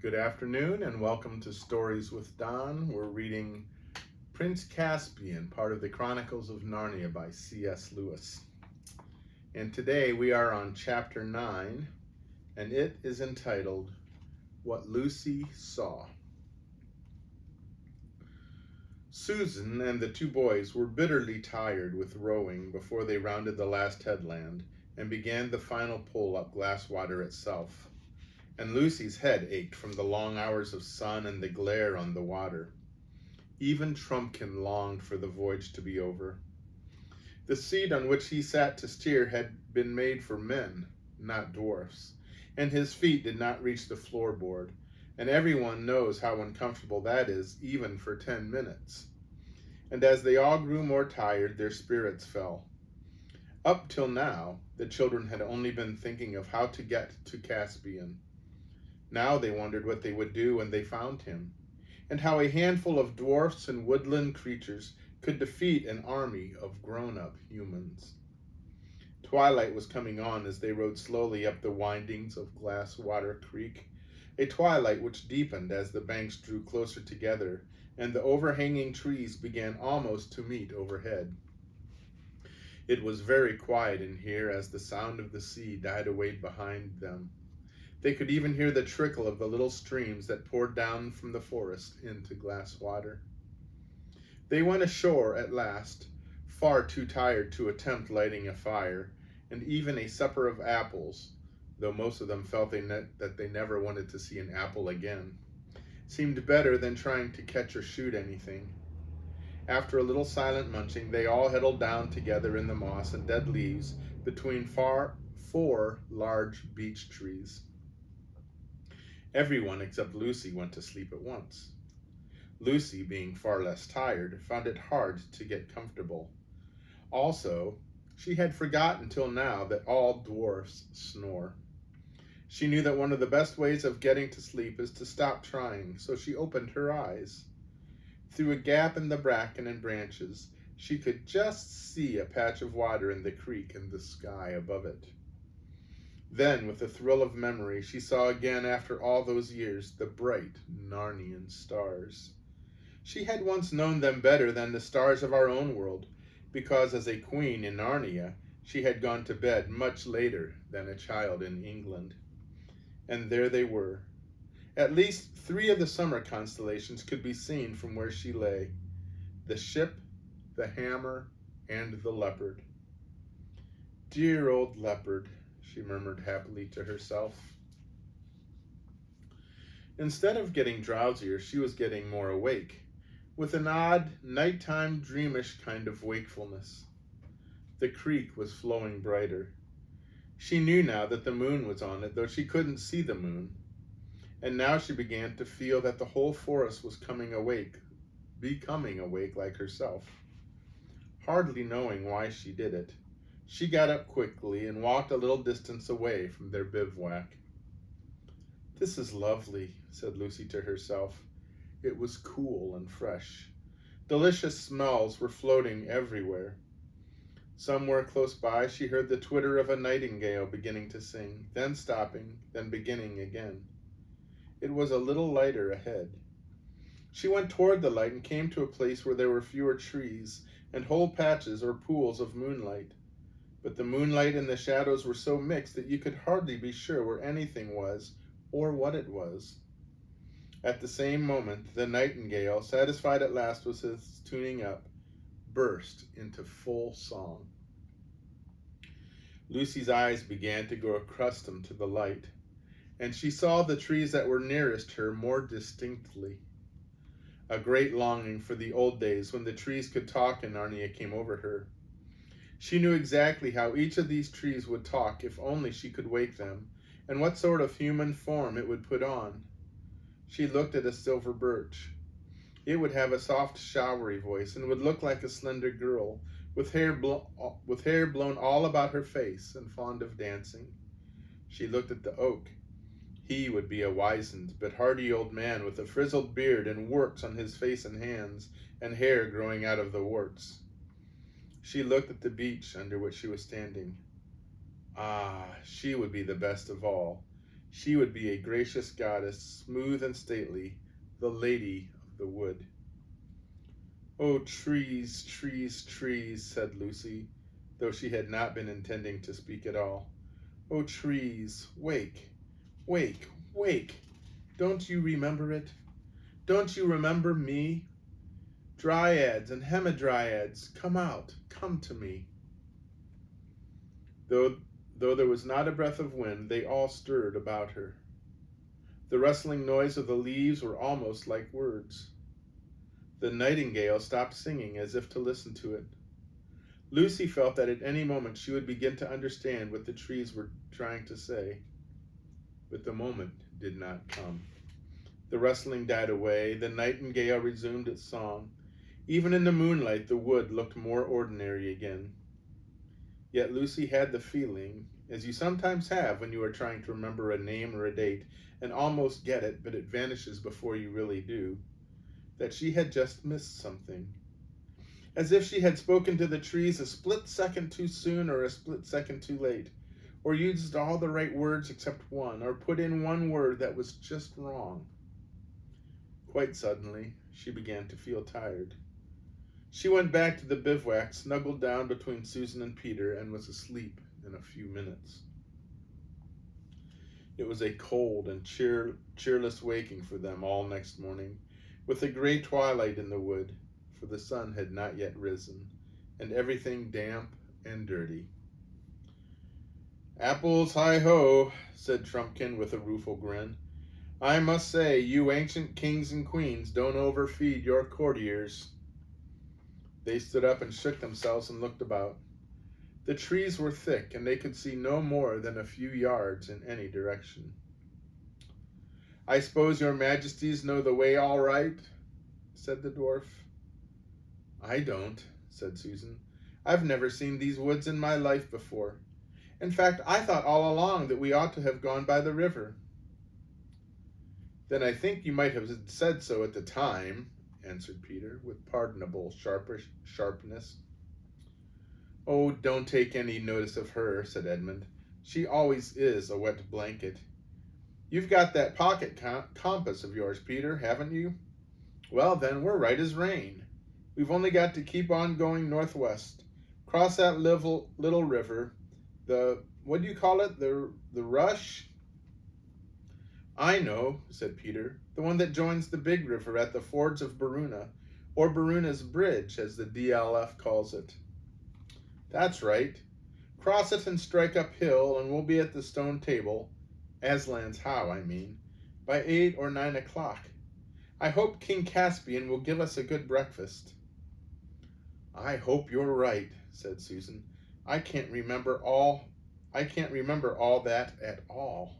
Good afternoon and welcome to Stories with Don. We're reading Prince Caspian, part of the Chronicles of Narnia by C.S. Lewis. And today we are on chapter 9, and it is entitled, What Lucy Saw. Susan and the two boys were bitterly tired with rowing before they rounded the last headland and began the final pull up Glasswater itself. And Lucy's head ached from the long hours of sun and the glare on the water. Even Trumpkin longed for the voyage to be over. The seat on which he sat to steer had been made for men, not dwarfs, and his feet did not reach the floorboard, and everyone knows how uncomfortable that is, even for 10 minutes. And as they all grew more tired, their spirits fell. Up till now, the children had only been thinking of how to get to Caspian. Now they wondered what they would do when they found him, and how a handful of dwarfs and woodland creatures could defeat an army of grown-up humans. Twilight was coming on as they rode slowly up the windings of Glasswater Creek, a twilight which deepened as the banks drew closer together and the overhanging trees began almost to meet overhead. It was very quiet in here as the sound of the sea died away behind them. They could even hear the trickle of the little streams that poured down from the forest into Glasswater. They went ashore at last, far too tired to attempt lighting a fire, and even a supper of apples, though most of them felt that they never wanted to see an apple again, seemed better than trying to catch or shoot anything. After a little silent munching, they all huddled down together in the moss and dead leaves between four large beech trees. Everyone except Lucy went to sleep at once. Lucy, being far less tired, found it hard to get comfortable. Also, she had forgotten till now that all dwarfs snore. She knew that one of the best ways of getting to sleep is to stop trying, so she opened her eyes. Through a gap in the bracken and branches, she could just see a patch of water in the creek and the sky above it. Then, with a thrill of memory, she saw again after all those years the bright Narnian stars. She had once known them better than the stars of our own world, because as a queen in Narnia, she had gone to bed much later than a child in England. And there they were. At least 3 of the summer constellations could be seen from where she lay: the ship, the hammer, and the leopard. Dear old leopard, she murmured happily to herself. Instead of getting drowsier, she was getting more awake, with an odd, nighttime, dreamish kind of wakefulness. The creek was flowing brighter. She knew now that the moon was on it, though she couldn't see the moon. And now she began to feel that the whole forest was becoming awake like herself. Hardly knowing why she did it, she got up quickly and walked a little distance away from their bivouac. "This is lovely," said Lucy to herself. It was cool and fresh. Delicious smells were floating everywhere. Somewhere close by she heard the twitter of a nightingale beginning to sing, then stopping, then beginning again. It was a little lighter ahead. She went toward the light and came to a place where there were fewer trees and whole patches or pools of moonlight. But the moonlight and the shadows were so mixed that you could hardly be sure where anything was or what it was. At the same moment, the nightingale, satisfied at last with his tuning up, burst into full song. Lucy's eyes began to grow accustomed to the light, and she saw the trees that were nearest her more distinctly. A great longing for the old days when the trees could talk in Narnia came over her. She knew exactly how each of these trees would talk if only she could wake them, and what sort of human form it would put on. She looked at a silver birch. It would have a soft, showery voice and would look like a slender girl, with hair blown all about her face and fond of dancing. She looked at the oak. He would be a wizened but hardy old man with a frizzled beard and warts on his face and hands, and hair growing out of the warts. She looked at the beech under which she was standing. Ah, she would be the best of all. She would be a gracious goddess, smooth and stately, the lady of the wood. "Oh, trees, trees, trees," said Lucy, though she had not been intending to speak at all. "Oh, trees, wake, wake, wake. Don't you remember it? Don't you remember me? Dryads and hamadryads, come out, come to me." Though there was not a breath of wind, they all stirred about her. The rustling noise of the leaves were almost like words. The nightingale stopped singing as if to listen to it. Lucy felt that at any moment she would begin to understand what the trees were trying to say. But the moment did not come. The rustling died away. The nightingale resumed its song. Even in the moonlight, the wood looked more ordinary again. Yet Lucy had the feeling, as you sometimes have when you are trying to remember a name or a date and almost get it, but it vanishes before you really do, that she had just missed something. As if she had spoken to the trees a split second too soon or a split second too late, or used all the right words except one, or put in one word that was just wrong. Quite suddenly, she began to feel tired. She went back to the bivouac, snuggled down between Susan and Peter, and was asleep in a few minutes. It was a cold and cheerless waking for them all next morning, with a gray twilight in the wood, for the sun had not yet risen, and everything damp and dirty. "Apples, hi-ho," said Trumpkin with a rueful grin. "I must say, you ancient kings and queens don't overfeed your courtiers." They stood up and shook themselves and looked about. The trees were thick, and they could see no more than a few yards in any direction. "I suppose your majesties know the way all right?" said the dwarf. "I don't," said Susan. "I've never seen these woods in my life before. In fact, I thought all along that we ought to have gone by the river." "Then I think you might have said so at the time," answered Peter, with pardonable sharpness. "Oh, don't take any notice of her," said Edmund. "She always is a wet blanket. You've got that pocket compass of yours, Peter, haven't you? Well, then, we're right as rain. We've only got to keep on going northwest, cross that little river, what do you call it, the Rush?" "I know," said Peter, "the one that joins the big river at the fords of Baruna, or Baruna's Bridge, as the DLF calls it." "That's right. Cross it and strike uphill, and we'll be at the stone table, Aslan's How, I mean, by 8 or 9 o'clock. I hope King Caspian will give us a good breakfast." "I hope you're right," said Susan. I can't remember all that at all."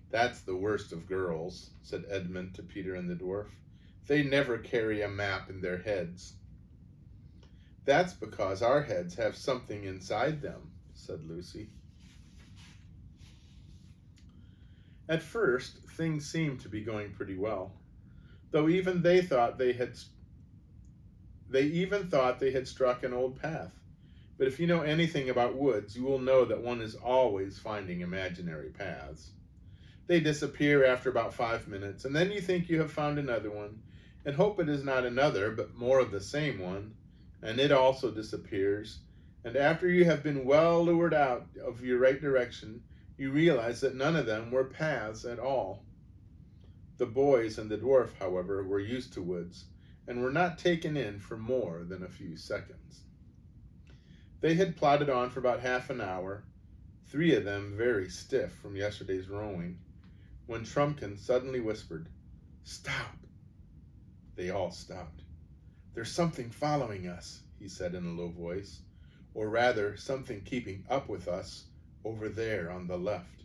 "That's the worst of girls," said Edmund to Peter and the dwarf. "They never carry a map in their heads." "That's because our heads have something inside them," said Lucy. At first, things seemed to be going pretty well, though even they thought they had struck an old path. But if you know anything about woods, you will know that one is always finding imaginary paths. They disappear after about 5 minutes, and then you think you have found another one, and hope it is not another, but more of the same one, and it also disappears, and after you have been well lured out of your right direction, you realize that none of them were paths at all. The boys and the dwarf, however, were used to woods, and were not taken in for more than a few seconds. They had plodded on for about half an hour, 3 of them very stiff from yesterday's rowing, when Trumpkin suddenly whispered, "Stop!" They all stopped. "There's something following us," he said in a low voice, "or rather, something keeping up with us over there on the left."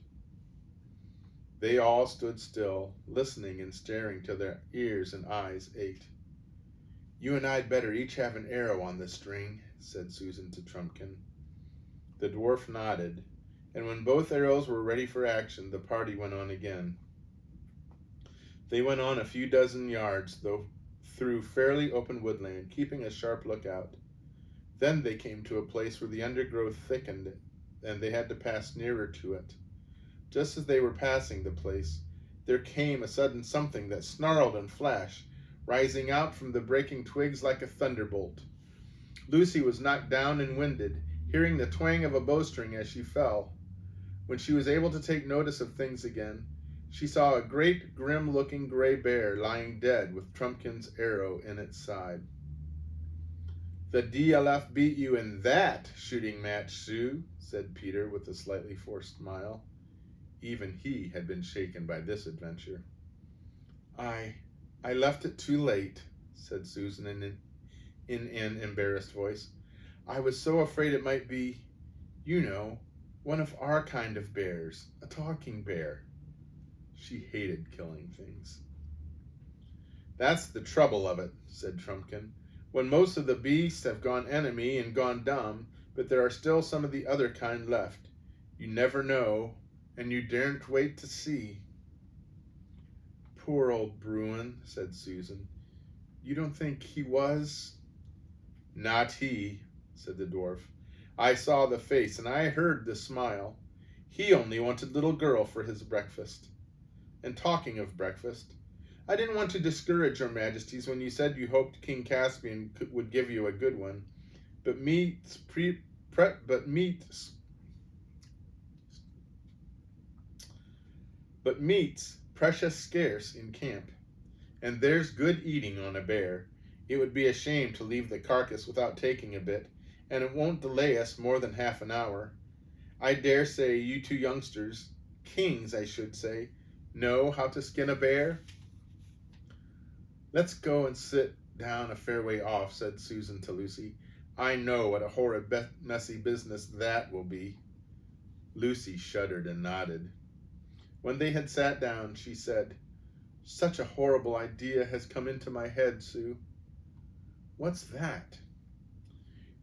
They all stood still, listening and staring till their ears and eyes ached. "You and I'd better each have an arrow on the string," said Susan to Trumpkin. The dwarf nodded, and when both arrows were ready for action, the party went on again. They went on a few dozen yards, though through fairly open woodland, keeping a sharp lookout. Then they came to a place where the undergrowth thickened, and they had to pass nearer to it. Just as they were passing the place, there came a sudden something that snarled and flashed, rising out from the breaking twigs like a thunderbolt. Lucy was knocked down and winded, hearing the twang of a bowstring as she fell. When she was able to take notice of things again, she saw a great, grim-looking gray bear lying dead with Trumpkin's arrow in its side. "The DLF beat you in that shooting match, Sue," said Peter with a slightly forced smile. Even he had been shaken by this adventure. I left it too late," said Susan in an embarrassed voice. "I was so afraid it might be, you know, one of our kind of bears, a talking bear." She hated killing things. "That's the trouble of it," said Trumpkin. "When most of the beasts have gone enemy and gone dumb, but there are still some of the other kind left. You never know, and you daren't wait to see." "Poor old Bruin," said Susan. "You don't think he was?" "Not he," said the dwarf. "I saw the face and I heard the smile. He only wanted little girl for his breakfast. And talking of breakfast, I didn't want to discourage your majesties when you said you hoped King Caspian would give you a good one, but meat's precious scarce in camp, and there's good eating on a bear. It would be a shame to leave the carcass without taking a bit, and it won't delay us more than half an hour. I dare say you two youngsters, kings I should say, know how to skin a bear?" "Let's go and sit down a fair way off," said Susan to Lucy. "I know what a horrid messy business that will be." Lucy shuddered and nodded. When they had sat down, she said, "Such a horrible idea has come into my head, Sue." "What's that?"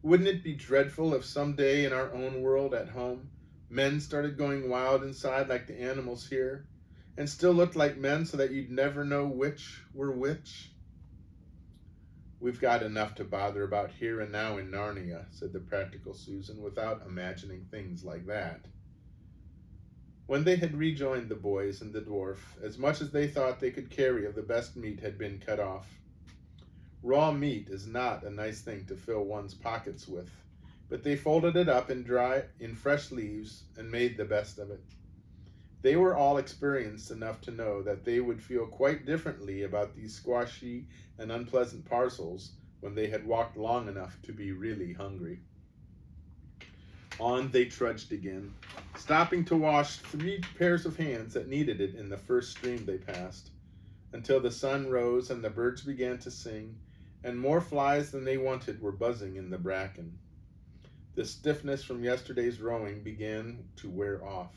"Wouldn't it be dreadful if some day in our own world at home, men started going wild inside like the animals here, and still looked like men so that you'd never know which were which?" "We've got enough to bother about here and now in Narnia," said the practical Susan, without imagining things like that. When they had rejoined the boys and the dwarf, as much as they thought they could carry of the best meat had been cut off. Raw meat is not a nice thing to fill one's pockets with, but they folded it up in fresh leaves and made the best of it. They were all experienced enough to know that they would feel quite differently about these squashy and unpleasant parcels when they had walked long enough to be really hungry. On they trudged again, stopping to wash 3 pairs of hands that needed it in the first stream they passed, until the sun rose and the birds began to sing, and more flies than they wanted were buzzing in the bracken. The stiffness from yesterday's rowing began to wear off.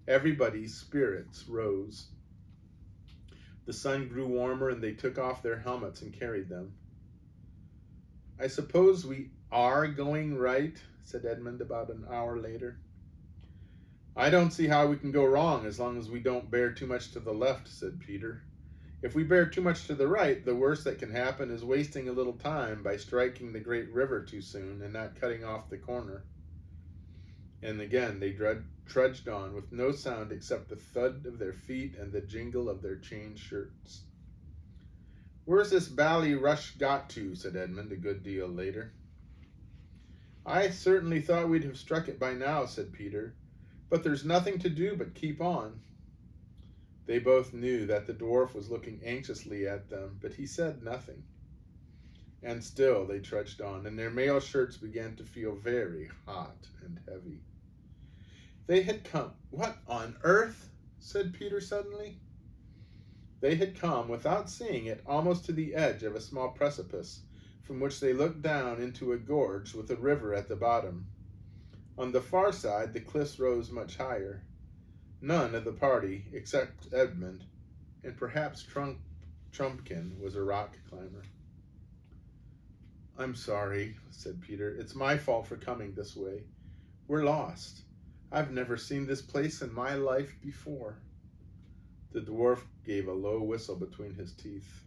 Everybody's spirits rose. The sun grew warmer and they took off their helmets and carried them. "I suppose we are going right," said Edmund about an hour later. "I don't see how we can go wrong as long as we don't bear too much to the left," said Peter. "If we bear too much to the right, the worst that can happen is wasting a little time by striking the great river too soon and not cutting off the corner." And again they trudged on with no sound except the thud of their feet and the jingle of their chain shirts. "Where's this bally rush got to?" said Edmund a good deal later. "I certainly thought we'd have struck it by now," said Peter, "but there's nothing to do but keep on." They both knew that the dwarf was looking anxiously at them, but he said nothing. And still they trudged on, and their mail shirts began to feel very hot and heavy. They had come... "What on earth?" said Peter suddenly. They had come, without seeing it, almost to the edge of a small precipice, from which they looked down into a gorge with a river at the bottom. On the far side, the cliffs rose much higher. None of the party, except Edmund, and perhaps Trumpkin, was a rock climber. "I'm sorry," said Peter. "It's my fault for coming this way. We're lost. I've never seen this place in my life before." The dwarf gave a low whistle between his teeth.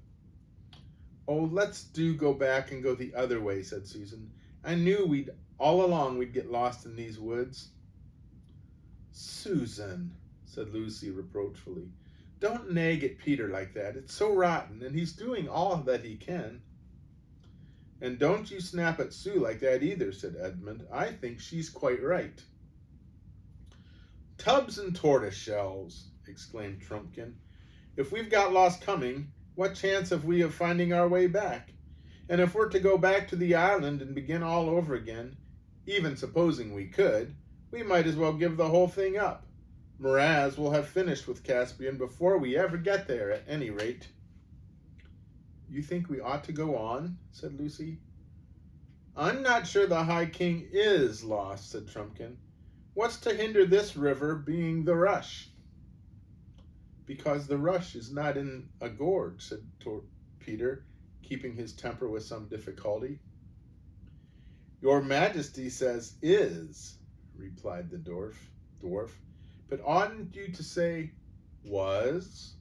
"Oh, let's go back and go the other way," said Susan. "I knew all along we'd get lost in these woods." "Susan," said Lucy reproachfully. Don't nag at Peter like that. It's so rotten, and he's doing all that he can. And don't you snap at Sue like that either, said Edmund. I think she's quite right. Tubs and tortoise shells, exclaimed Trumpkin. If we've got lost coming, what chance have we of finding our way back? And if we're to go back to the island and begin all over again, even supposing we could, we might as well give the whole thing up. Miraz will have finished with Caspian before we ever get there, at any rate. You think we ought to go on? Said Lucy. I'm not sure the High King is lost, said Trumpkin. What's to hinder this river being the Rush? Because the Rush is not in a gorge, said Peter, keeping his temper with some difficulty. Your Majesty says is, replied the dwarf. But oughtn't you to say was?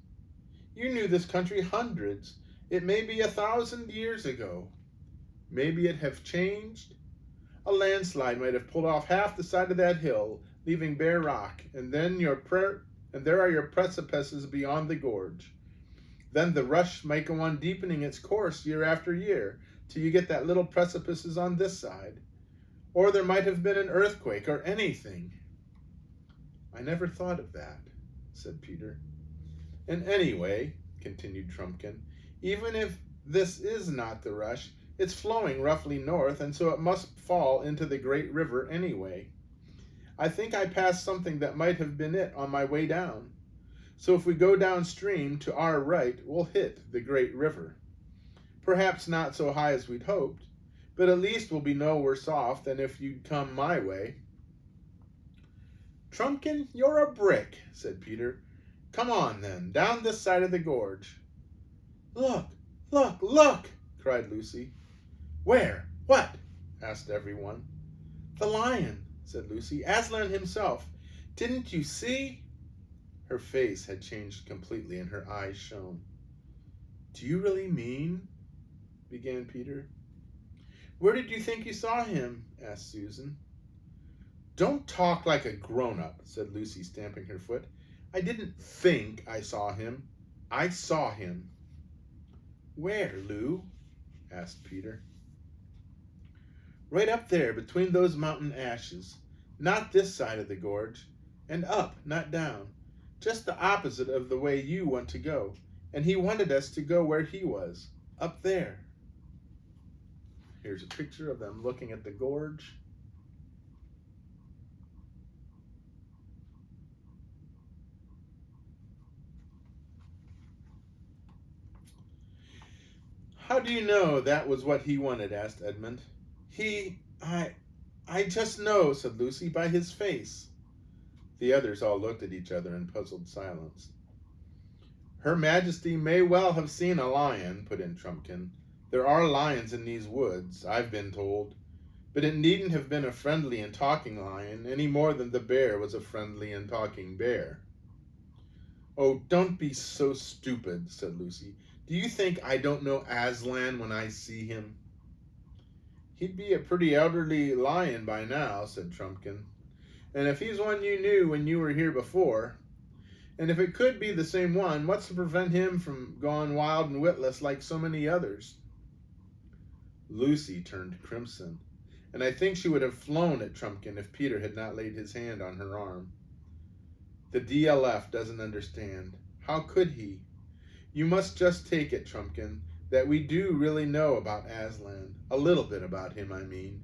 You knew this country hundreds, it may be 1,000 years ago. Maybe it have changed. A landslide might have pulled off half the side of that hill, leaving bare rock, and then there are your precipices beyond the gorge. Then the Rush might go on deepening its course year after year, till you get that little precipices on this side. Or there might have been an earthquake or anything. I never thought of that, said Peter. And anyway, continued Trumpkin, even if this is not the Rush, it's flowing roughly north, and so it must fall into the great river anyway. I think I passed something that might have been it on my way down. So if we go downstream to our right, we'll hit the great river. Perhaps not so high as we'd hoped, but at least we'll be no worse off than if you'd come my way. Trumpkin, you're a brick, said Peter. Come on, then, down this side of the gorge. Look, look, look, cried Lucy. Where? What? Asked everyone. The lion, said Lucy. Aslan himself. Didn't you see? Her face had changed completely and her eyes shone. Do you really mean? Began Peter. Where did you think you saw him? Asked Susan. Don't talk like a grown-up, said Lucy, stamping her foot. I didn't think I saw him. I saw him. Where, Lou? Asked Peter. Right up there, between those mountain ashes. Not this side of the gorge. And up, not down. Just the opposite of the way you want to go. And he wanted us to go where he was. Up there. Here's a picture of them looking at the gorge. How do you know that was what he wanted? Asked Edmund. I just know, said Lucy, by his face. The others all looked at each other in puzzled silence. Her Majesty may well have seen a lion, put in Trumpkin. There are lions in these woods, I've been told. But it needn't have been a friendly and talking lion, any more than the bear was a friendly and talking bear. Oh, don't be so stupid, said Lucy. Do you think I don't know Aslan when I see him? He'd be a pretty elderly lion by now, said Trumpkin. And if he's one you knew when you were here before, and if it could be the same one, what's to prevent him from going wild and witless like so many others? Lucy turned crimson, and I think she would have flown at Trumpkin if Peter had not laid his hand on her arm. The DLF doesn't understand. How could he? You must just take it, Trumpkin, that we do really know about Aslan. A little bit about him, I mean.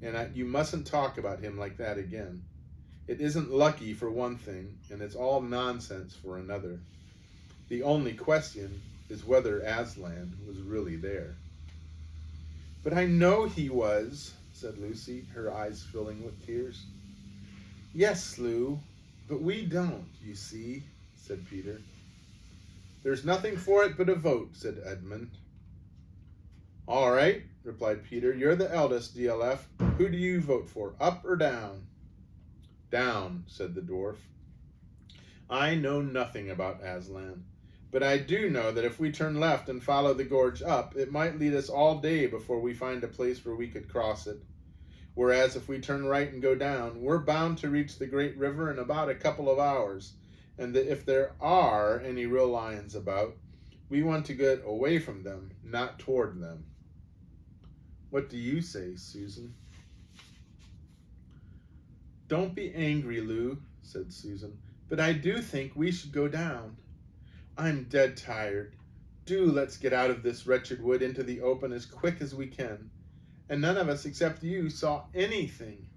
And you mustn't talk about him like that again. It isn't lucky for one thing, and it's all nonsense for another. The only question is whether Aslan was really there. But I know he was, said Lucy, her eyes filling with tears. Yes, Lou, but we don't, you see, said Peter. There's nothing for it but a vote, said Edmund. All right, replied Peter. You're the eldest, DLF. Who do you vote for, up or down? Down, said the dwarf. I know nothing about Aslan, but I do know that if we turn left and follow the gorge up, it might lead us all day before we find a place where we could cross it. Whereas if we turn right and go down, we're bound to reach the great river in about a couple of hours, and that if there are any real lions about, we want to get away from them, not toward them. What do you say, Susan? Don't be angry, Lou, said Susan, but I do think we should go down. I'm dead tired. Do let's get out of this wretched wood into the open as quick as we can. And none of us except you saw anything.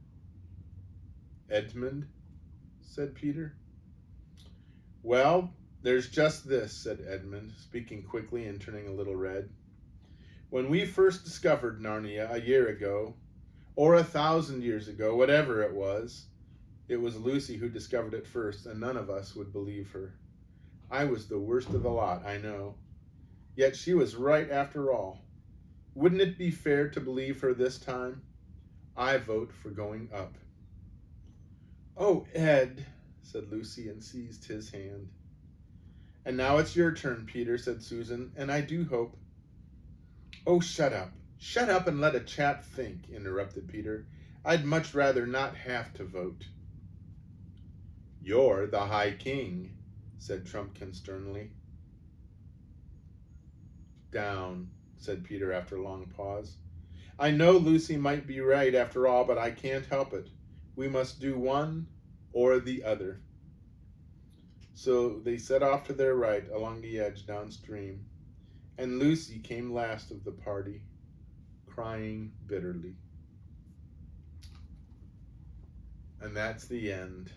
Edmund, said Peter. Well, there's just this, said Edmund, speaking quickly and turning a little red. When we first discovered Narnia a year ago, or 1,000 years ago, whatever it was Lucy who discovered it first, and none of us would believe her. I was the worst of the lot, I know. Yet she was right after all. Wouldn't it be fair to believe her this time? I vote for going up. Oh, Ed, said Lucy and seized his hand. And now it's your turn, Peter, said Susan, and I do hope. Oh, shut up. Shut up and let a chap think, interrupted Peter. I'd much rather not have to vote. You're the High King, said Trumpkin sternly. Down, said Peter after a long pause. I know Lucy might be right after all, but I can't help it. We must do one or the other. So they set off to their right along the edge downstream, and Lucy came last of the party, crying bitterly. And that's the end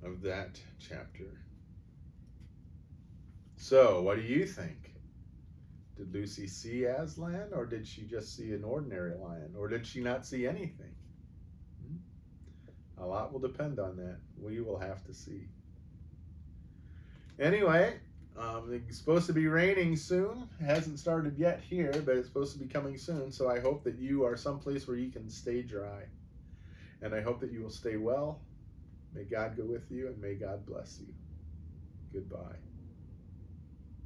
of that chapter. So, what do you think? Did Lucy see Aslan, or did she just see an ordinary lion, or did she not see anything? A lot will depend on that. We will have to see. Anyway, it's supposed to be raining soon. It hasn't started yet here, but it's supposed to be coming soon. So I hope that you are someplace where you can stay dry. And I hope that you will stay well. May God go with you, and may God bless you. Goodbye.